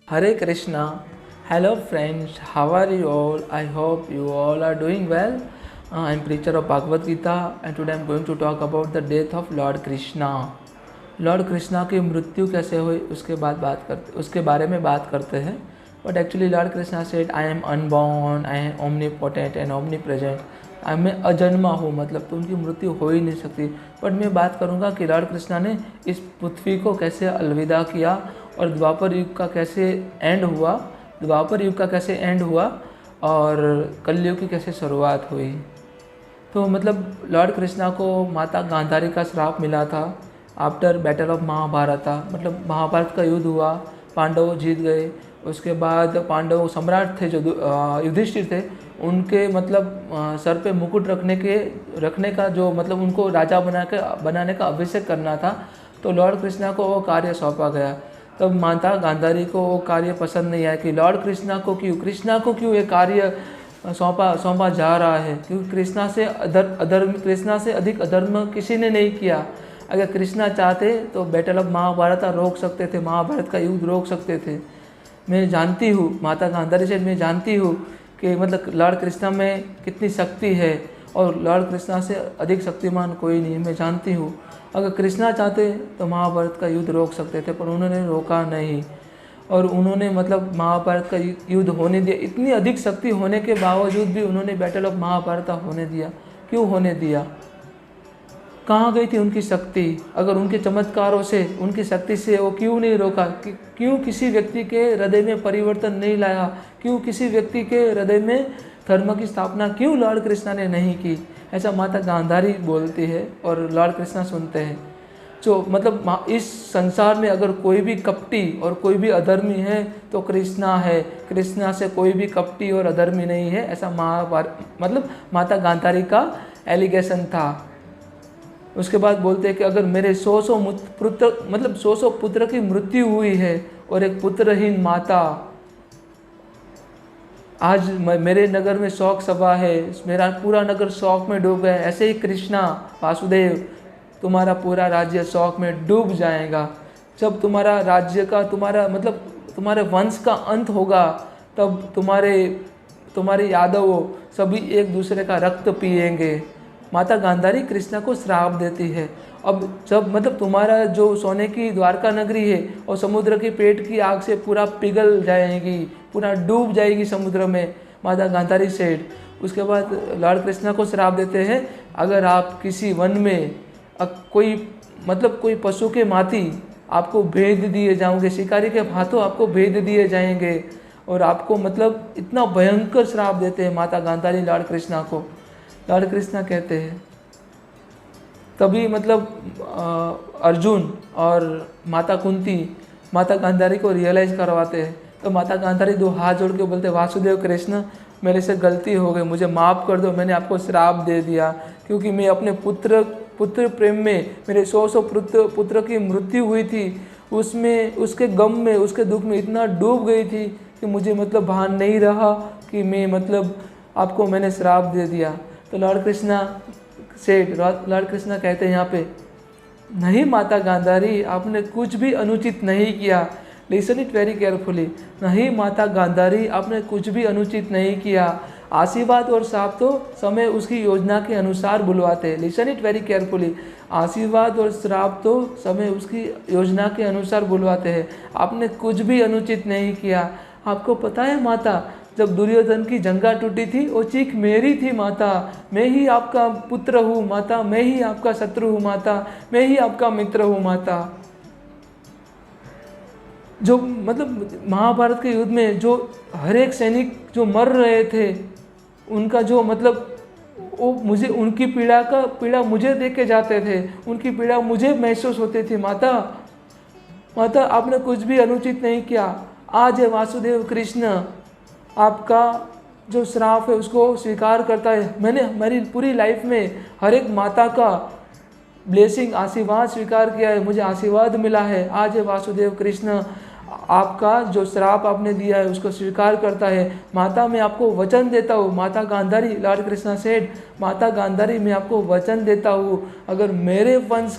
Hare Krishna. Hello friends, how are you all? I hope you all are doing well. I'm preacher of Bhagavad Gita and today I'm going to talk about the death of Lord Krishna. Lord Krishna की मृत्यु कैसे हुई उसके बारे में बात करते हैं. But actually Lord Krishna said I am unborn, I am omnipotent and omni present. मैं अजन्मा हूँ, मतलब तो उनकी मृत्यु हो ही नहीं सकती. बट मैं बात करूँगा कि लॉर्ड कृष्णा ने इस पृथ्वी को कैसे अलविदा किया और द्वापर युग का कैसे एंड हुआ और कलयुग की कैसे शुरुआत हुई. तो मतलब लॉर्ड कृष्णा को माता गांधारी का श्राप मिला था आफ्टर बैटल ऑफ महाभारत. मतलब महाभारत का युद्ध हुआ, पांडव जीत गए. उसके बाद पांडव सम्राट थे जो युधिष्ठिर थे, उनके मतलब सर पे मुकुट रखने का जो मतलब उनको राजा बनाने का अभिषेक करना था. तो लॉर्ड कृष्णा को वो कार्य सौंपा गया. तब माता गांधारी को वो कार्य पसंद नहीं आया कि लॉर्ड कृष्णा को क्यों ये कार्य सौंपा जा रहा है, क्योंकि कृष्णा से अधिक अधर्म किसी ने नहीं किया. अगर कृष्णा चाहते तो बैटल ऑफ महाभारत रोक सकते थे, महाभारत का युद्ध रोक सकते थे. मैं जानती हूँ, माता गांधारी से मैं जानती हूँ कि मतलब लॉर्ड कृष्णा में कितनी शक्ति है और लॉर्ड कृष्णा से अधिक शक्तिमान कोई नहीं. मैं जानती हूँ अगर कृष्णा चाहते तो महाभारत का युद्ध रोक सकते थे, पर उन्होंने रोका नहीं. और उन्होंने मतलब महाभारत का युद्ध होने दिया. इतनी अधिक शक्ति होने के बावजूद भी उन्होंने बैटल ऑफ महाभारत होने दिया. क्यों होने दिया? कहाँ गई थी उनकी शक्ति? अगर उनके चमत्कारों से, उनकी शक्ति से वो क्यों नहीं रोका? क्यों किसी व्यक्ति के हृदय में परिवर्तन नहीं लाया? क्यों किसी व्यक्ति के हृदय में धर्म की स्थापना क्यों लॉर्ड कृष्णा ने नहीं की? ऐसा माता गांधारी बोलती है और लॉर्ड कृष्णा सुनते हैं. जो मतलब इस संसार में अगर कोई भी कपटी और कोई भी अधर्मी है तो कृष्णा है. कृष्णा से कोई भी कपटी और अधर्मी नहीं है, ऐसा मतलब माता गांधारी का एलिगेशन था. उसके बाद बोलते हैं कि अगर मेरे 100 पुत्र की मृत्यु हुई है और एक पुत्रहीन माता, आज मेरे नगर में शोक सभा है, मेरा पूरा नगर शोक में डूब गया, ऐसे ही कृष्णा वासुदेव तुम्हारा पूरा राज्य शोक में डूब जाएगा. जब तुम्हारा राज्य का तुम्हारे वंश का अंत होगा, तब तुम्हारे यादव सभी एक दूसरे का रक्त पिएंगे. माता गांधारी कृष्णा को श्राप देती है. अब जब मतलब तुम्हारा जो सोने की द्वारका नगरी है और समुद्र के पेट की आग से पूरा पिघल जाएगी, पूरा डूब जाएगी समुद्र में, माता गांधारी सेठ. उसके बाद लॉर्ड कृष्णा को श्राप देते हैं, अगर आप किसी वन में कोई पशु के माथी आपको भेद दिए जाओगे, शिकारी के हाथों आपको भेद दिए जाएंगे. और आपको मतलब इतना भयंकर श्राप देते हैं माता गांधारी लॉर्ड कृष्णा को. लॉर्ड कृष्णा कहते हैं, तभी मतलब अर्जुन और माता कुंती माता गांधारी को रियलाइज़ करवाते हैं. तो माता गांधारी 2 हाथ जोड़ के बोलते, वासुदेव कृष्ण मेरे से गलती हो गई, मुझे माफ़ कर दो, मैंने आपको श्राप दे दिया क्योंकि मैं अपने पुत्र प्रेम में, मेरे 100 पुत्र की मृत्यु हुई थी, उसमें उसके गम में, उसके दुख में इतना डूब गई थी कि मुझे मतलब भान नहीं रहा कि मैं मतलब आपको मैंने श्राप दे दिया. तो लॉर्ड कृष्णा कहते हैं यहाँ पे, नहीं माता गांधारी, आपने कुछ भी अनुचित नहीं किया. Listen it very carefully. नहीं माता गांधारी, आपने कुछ भी अनुचित नहीं किया. आशीर्वाद और श्राप तो समय उसकी योजना के अनुसार बुलवाते हैं. Listen it very carefully. आशीर्वाद और श्राप तो समय उसकी योजना के अनुसार बुलवाते हैं. आपने कुछ भी अनुचित नहीं किया. आपको पता है माता, जब दुर्योधन की जंगा टूटी थी, वो चीख मेरी थी माता. मैं ही आपका पुत्र हूँ माता, मैं ही आपका शत्रु हूँ माता, मैं ही आपका मित्र हूँ माता. जो मतलब महाभारत के युद्ध में जो हर एक सैनिक जो मर रहे थे, उनका जो मतलब वो मुझे उनकी पीड़ा मुझे देख के जाते थे, उनकी पीड़ा मुझे महसूस होती थी. माता आपने कुछ भी अनुचित नहीं किया. आज है वासुदेव कृष्ण आपका जो श्राप है उसको स्वीकार करता है. मैंने मेरी पूरी लाइफ में हर एक माता का ब्लेसिंग, आशीर्वाद स्वीकार किया है, मुझे आशीर्वाद मिला है. आज है वासुदेव कृष्ण आपका जो श्राप आपने दिया है उसको स्वीकार करता है. माता मैं आपको वचन देता हूँ, माता गांधारी, लॉर्ड कृष्णा सेठ, माता गांधारी मैं आपको वचन देता हूँ, अगर मेरे वंश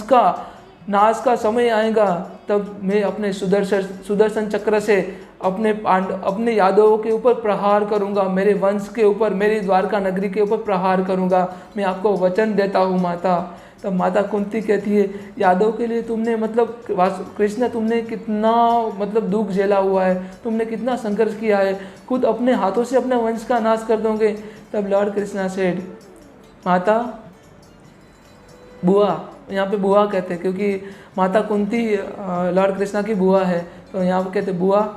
का नाश का समय आएगा तब मैं अपने सुदर्शन चक्र से अपने यादवों के ऊपर प्रहार करूंगा, मेरे वंश के ऊपर, मेरी द्वारका नगरी के ऊपर प्रहार करूंगा, मैं आपको वचन देता हूँ माता। तब माता कुंती कहती है, यादव के लिए तुमने मतलब कृष्ण तुमने कितना मतलब दुख झेला हुआ है, तुमने कितना संघर्ष किया है, खुद अपने हाथों से अपने वंश का नाश कर दोगे। तब लॉर्ड कृष्णा सेड, माता, बुआ, यहाँ पे बुआ कहते हैं क्योंकि माता कुंती लॉर्ड कृष्णा की बुआ है, तो यहाँ पे कहते बुआ,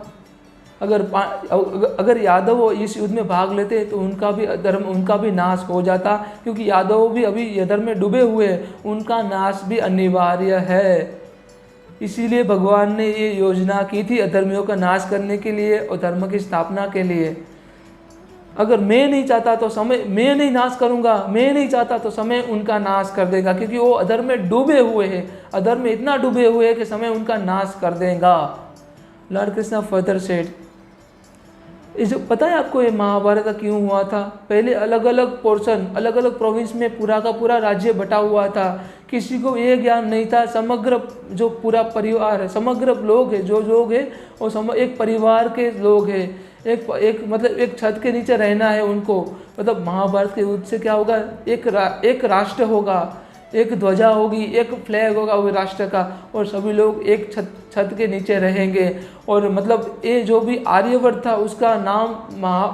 अगर यादव इस युद्ध में भाग लेते तो उनका भी धर्म, उनका भी नाश हो जाता, क्योंकि यादव भी अभी यधर्म में डूबे हुए हैं, उनका नाश भी अनिवार्य है। इसीलिए भगवान ने ये योजना की थी अधर्मियों का नाश करने के लिए और धर्म की स्थापना के लिए। अगर मैं नहीं चाहता तो समय, मैं नहीं नाश करूंगा, मैं नहीं चाहता तो समय उनका नाश कर देगा, क्योंकि वो अधर्म में डूबे हुए हैं, अधर्म में इतना डूबे हुए हैं कि समय उनका नाश कर देगा। लॉर्ड कृष्णा फर्दर सेड, जो पता है आपको ये महाभारत क्यों हुआ था? पहले अलग अलग पोर्शन, अलग अलग प्रोविंस में पूरा का पूरा राज्य बटा हुआ था, किसी को ये ज्ञान नहीं था। समग्र जो पूरा परिवार है, समग्र लोग है, जो लोग है वो एक परिवार के लोग हैं, एक मतलब एक छत के नीचे रहना है उनको। मतलब महाभारत के युद्ध से क्या होगा, एक राष्ट्र होगा, एक ध्वजा होगी, एक फ्लैग होगा वो राष्ट्र का, और सभी लोग एक छत के नीचे रहेंगे। और मतलब ये जो भी आर्यवर्त था उसका नाम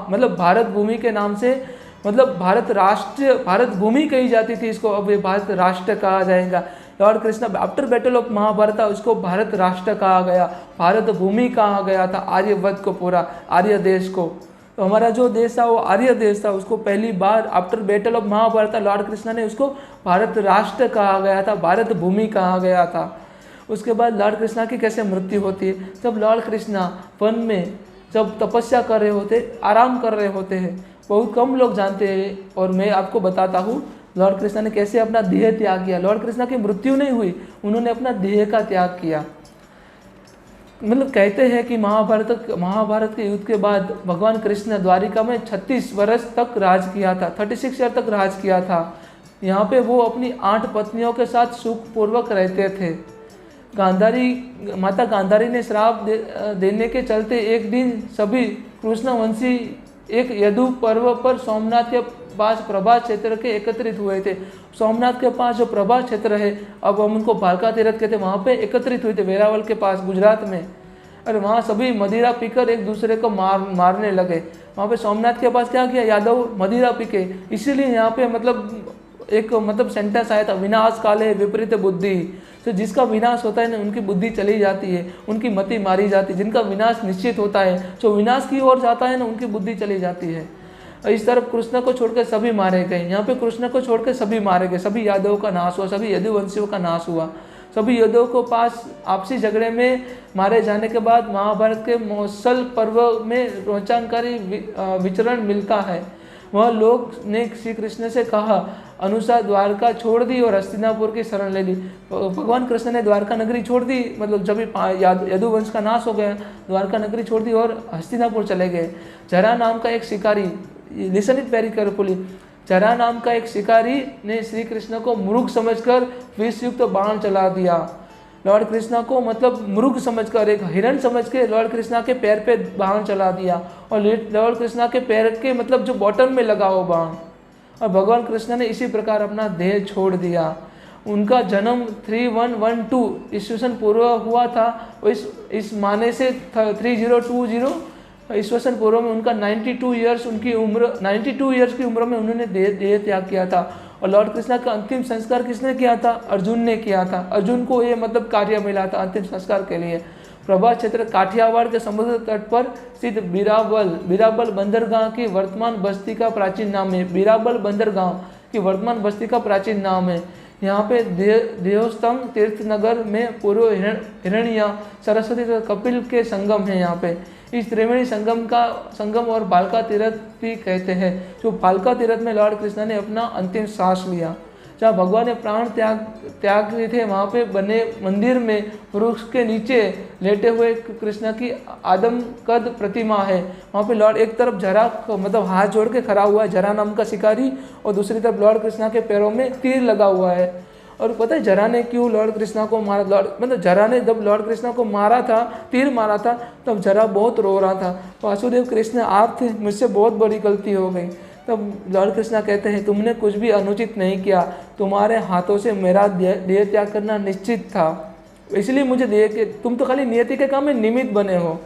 मतलब भारत भूमि के नाम से, मतलब भारत राष्ट्र, भारत भूमि कही जाती थी इसको, अब ये भारत राष्ट्र कहा जाएगा। Lord Krishna after battle of Mahabharat उसको भारत राष्ट्र कहा गया, भारत भूमि कहा गया था आर्यवर्त को, पूरा आर्य देश को। तो हमारा जो देश था वो आर्य देश था, उसको पहली बार after battle of Mahabharata lord Krishna ने उसको भारत राष्ट्र कहा गया था, भारत भूमि कहा गया था। उसके बाद लॉर्ड कृष्णा की कैसे मृत्यु होती है? जब लॉर्ड कृष्णा वन में जब तपस्या कर रहे होते, आराम कर रहे होते हैं, बहुत कम लोग जानते हैं, और मैं आपको बताता हूँ लॉर्ड कृष्णा ने कैसे अपना देह त्याग किया। लॉर्ड कृष्णा की मृत्यु नहीं हुई, उन्होंने अपना देह का त्याग किया। मतलब कहते हैं कि महाभारत के युद्ध के बाद भगवान कृष्ण द्वारिका में 36 वर्ष तक राज किया था, 36 ईयर तक राज किया था। यहाँ पे वो अपनी 8 पत्नियों के साथ सुखपूर्वक रहते थे। माता गांधारी ने श्राप देने के चलते एक दिन सभी कृष्णवंशी एक यदु पर्व पर सोमनाथ के पास प्रभास क्षेत्र के एकत्रित हुए थे। सोमनाथ के पास जो प्रभास क्षेत्र है, अब हम उनको भालका तीरथ कहते हैं, वहाँ पे एकत्रित हुए थे वेरावल के पास गुजरात में। और वहाँ सभी मदिरा पीकर एक दूसरे को मारने लगे। वहाँ पे सोमनाथ के पास क्या किया, यादव मदिरा पीके, इसीलिए यहाँ पे मतलब एक सेंटेंस आया था, विनाश काले विपरीत बुद्धि। तो जिसका विनाश होता है ना उनकी बुद्धि चली जाती है, उनकी मति मारी जाती है। जिनका विनाश निश्चित होता है, जो विनाश की ओर जाता है ना उनकी बुद्धि चली जाती है। इस तरफ कृष्ण को छोड़कर सभी मारे गए, यहाँ पे कृष्ण को छोड़कर सभी मारे गए, सभी यादवों का नाश हुआ, सभी यदुवंशियों का नाश हुआ। सभी यादवों को पास आपसी झगड़े में मारे जाने के बाद महाभारत के महोत्सव पर्व में रोमांचकारी विचरण मिलता है। वह लोग ने श्री कृष्ण से कहा अनुसार द्वारका छोड़ दी और हस्तिनापुर की शरण ले ली। भगवान कृष्ण ने द्वारका नगरी छोड़ दी, मतलब जब यदुवंश का नाश हो गया, द्वारका नगरी छोड़ दी और हस्तिनापुर चले गए। जरा नाम का एक शिकारी, लिसन इट वेरी केयरफुली, जरा नाम का एक शिकारी ने श्री कृष्ण को मृग समझकर विषयुक्त बाण चला दिया। लॉर्ड कृष्णा को मतलब मृग समझकर, एक हिरण समझ के लॉर्ड कृष्णा के पैर पे बाण चला दिया, और लॉर्ड कृष्णा के पैर के मतलब जो बॉटम में लगा वो बाण, और भगवान कृष्ण ने इसी प्रकार अपना देह छोड़ दिया। उनका जन्म 3112 ईस्वीसन पूर्व हुआ था। इस माने से 3020 ईस्वीसन पूर्व में उनका 92 ईयर्स की उम्र में उन्होंने देह त्याग किया था। और लॉर्ड कृष्णा का अंतिम संस्कार किसने किया था? अर्जुन ने किया था। अर्जुन को ये मतलब कार्य मिला था अंतिम संस्कार के लिए। प्रभास क्षेत्र काठियावाड़ के समुद्र तट पर स्थित बीराबल बंदरगाह की वर्तमान बस्ती का प्राचीन नाम है। बीराबल बंदरगाह की वर्तमान बस्ती का प्राचीन नाम है। यहाँ पे देवस्थंग तीर्थनगर में पूर्व हिरण्या सरस्वती तथा कपिल के संगम है। यहाँ पे इस त्रिवेणी संगम और भालका तीरथ भी कहते हैं। जो भालका तीरथ में लॉर्ड कृष्ण ने अपना अंतिम सांस लिया, जहाँ भगवान ने प्राण त्याग किए थे, वहाँ पे बने मंदिर में वृक्ष के नीचे लेटे हुए कृष्ण की आदम कद प्रतिमा है। वहाँ पे लॉर्ड एक तरफ जरा मतलब हाथ जोड़ के खड़ा हुआ है, जरा नाम का शिकारी, और दूसरी तरफ लॉर्ड कृष्ण के पैरों में तीर लगा हुआ है। और पता है जरा ने क्यों लॉर्ड कृष्णा को मारा? मतलब जरा ने जब लॉर्ड कृष्णा को मारा था, तीर मारा था, तब जरा बहुत रो रहा था, वासुदेव कृष्ण आप थे, मुझसे बहुत बड़ी गलती हो गई। तब लॉर्ड कृष्णा कहते हैं तुमने कुछ भी अनुचित नहीं किया, तुम्हारे हाथों से मेरा देह त्याग करना निश्चित था, इसलिए मुझे देह के, तुम तो खाली नियति के काम में निमित्त बने हो।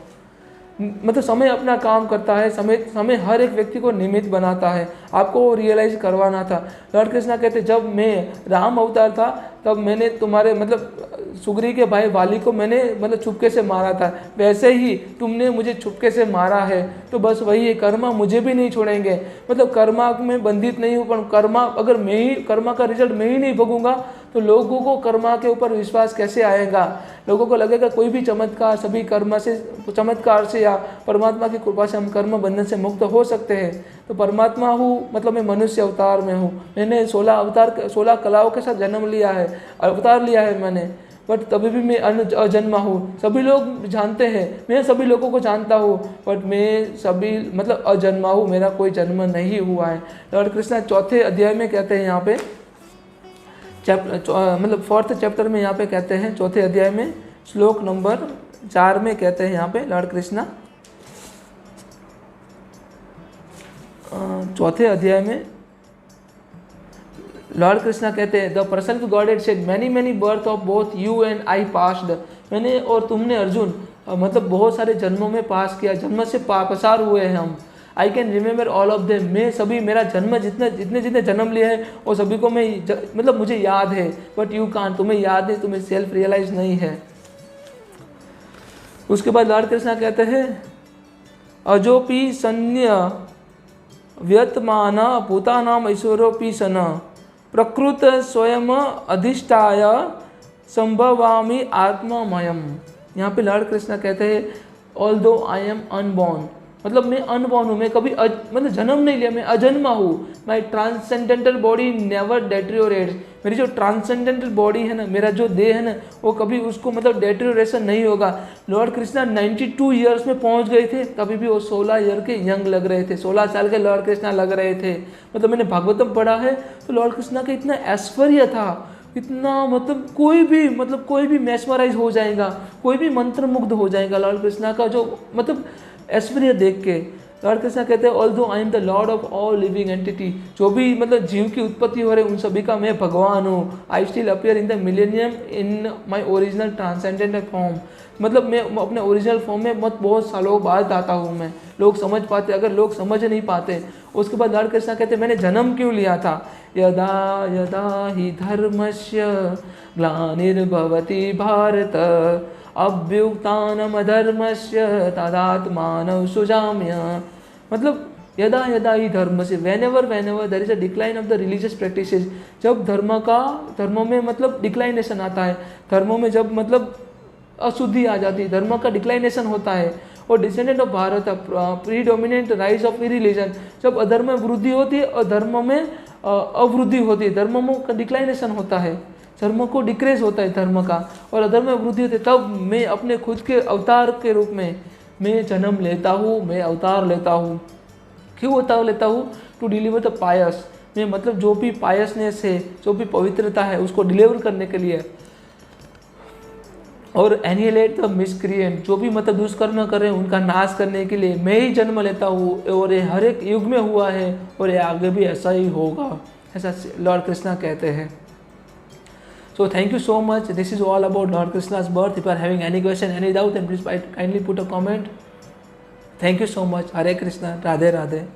मतलब समय अपना काम करता है, समय हर एक व्यक्ति को निमित्त बनाता है, आपको रियलाइज करवाना था। लॉर्ड कृष्णा कहते जब मैं राम अवतार था तब मैंने तुम्हारे मतलब सुग्रीव के भाई वाली को मैंने मतलब चुपके से मारा था, वैसे ही तुमने मुझे चुपके से मारा है, तो बस वही है, कर्मा मुझे भी नहीं छोड़ेंगे। मतलब कर्मा में बंधित नहीं हूँ, पर कर्मा अगर मैं ही कर्मा का रिजल्ट मैं ही नहीं भोगूंगा तो लोगों को कर्मा के ऊपर विश्वास कैसे आएगा? लोगों को लगेगा कोई भी चमत्कार, सभी कर्म से, चमत्कार से या परमात्मा की कृपा से हम कर्म बंधन से मुक्त हो सकते हैं। तो परमात्मा हूँ मतलब मैं मनुष्य अवतार में हूँ, मैंने 16 कलाओं के साथ जन्म लिया है, अवतार लिया है मैंने, बट तभी भी मैं अजन्मा हूँ। सभी लोग जानते हैं, मैं सभी लोगों को जानता हूँ, बट मैं सभी मतलब अजन्मा हूँ, मेरा कोई जन्म नहीं हुआ है। लॉर्ड कृष्णा चौथे अध्याय में कहते हैं यहाँ पे मतलब 4th चैप्टर में यहाँ पे कहते हैं, चौथे अध्याय में श्लोक नंबर 4 में कहते हैं यहाँ पे लॉर्ड कृष्णा, चौथे अध्याय में लॉर्ड कृष्णा कहते हैं the person God had said many birth of both you and I passed, मैंने और तुमने अर्जुन मतलब बहुत सारे जन्मों में पास किया, जन्म से पसार हुए हैं हम। I can remember all of them, मैं सभी मेरा जन्म जितने जन्म लिए हैं वो सभी को मैं मतलब मुझे याद है, बट यू कान, तुम्हें याद नहीं, तुम्हें सेल्फ रियलाइज नहीं है। उसके बाद लॉर्ड कृष्णा कहते हैं अजोपि सन्य व्यतमान भूतानाम ईश्वरोपि सन प्रकृत स्वयं अधिष्ठाय संभवामि आत्मामयम। यहाँ पे लॉर्ड कृष्णा कहते हैं ऑल दो आई एम अनबॉर्न, मतलब मैं अनबॉर्न हूँ, मैं कभी मतलब जन्म नहीं लिया, मैं अजन्मा हूँ। माई ट्रांसेंडेंटल बॉडी नेवर डेट्रियोरेट्स, मेरी जो ट्रांसेंडेंटल बॉडी है ना, मेरा जो देह है ना, वो कभी उसको मतलब डेट्रियोरेशन नहीं होगा। लॉर्ड कृष्णा 92 ईयर्स में पहुँच गए थे, तभी भी वो 16 ईयर के यंग लग रहे थे, 16 साल के लॉर्ड कृष्णा लग रहे थे। मतलब मैंने भागवतम पढ़ा है तो लॉर्ड कृष्णा का इतना ऐश्वर्य था, इतना मतलब कोई भी मैस्मराइज हो जाएगा, कोई भी मंत्रमुग्ध हो जाएगा लॉर्ड कृष्णा का जो मतलब ऐश्वर्य देख के। लॉर्ड कृष्णा कहते हैं although I am the Lord of all living entity, जो भी मतलब जीव की उत्पत्ति हो रही है उन सभी का मैं भगवान हूँ। I still appear in the millennium in my original transcendental form, मतलब मैं अपने ओरिजिनल फॉर्म में बहुत सालों बाद आता हूँ मैं। लोग समझ पाते, अगर लोग समझ नहीं पाते। उसके बाद लॉर्ड कृष्णा कहते मैंने जन्म क्यों लिया था? यदा यदा ही धर्मस्य ग्लानिर्भवति भारत अभ्युत्थानमधर्मस्य तदात्मानं सुजाम्य। मतलब यदा यदा ही धर्म से, whenever there is a decline of the religious practices, जब धर्मों में मतलब डिक्लाइनेशन आता है, धर्मों में जब मतलब अशुद्धि आ जाती है, धर्म का डिक्लाइनेशन होता है, और descendant of Bharat predominant rise of religion, जब अधर्म में वृद्धि होती है और धर्म में अवृद्धि होती है, धर्म में डिक्लाइनेशन होता है, धर्म को डिक्रेज होता है धर्म का, और अधर्म में वृद्धि होती है, तब मैं अपने खुद के अवतार के रूप में मैं जन्म लेता हूँ, मैं अवतार लेता हूँ। क्यों अवतार लेता हूँ? टू डिलीवर द पायस, मैं मतलब जो भी पायसनेस है, जो भी पवित्रता है उसको डिलीवर करने के लिए, और एनिहिलेट द मिसक्रिएंट, जो भी मतलब दुष्कर्म कर रहे हैं उनका नाश करने के लिए मैं ही जन्म लेता हूँ, और ये हर एक युग में हुआ है और ये आगे भी ऐसा ही होगा, ऐसा लॉर्ड कृष्णा कहते हैं। So thank you so much. This is all about Lord Krishna's birth. If you are having any question, any doubt, then please kindly put a comment. Thank you so much. Hare Krishna. Radhe Radhe.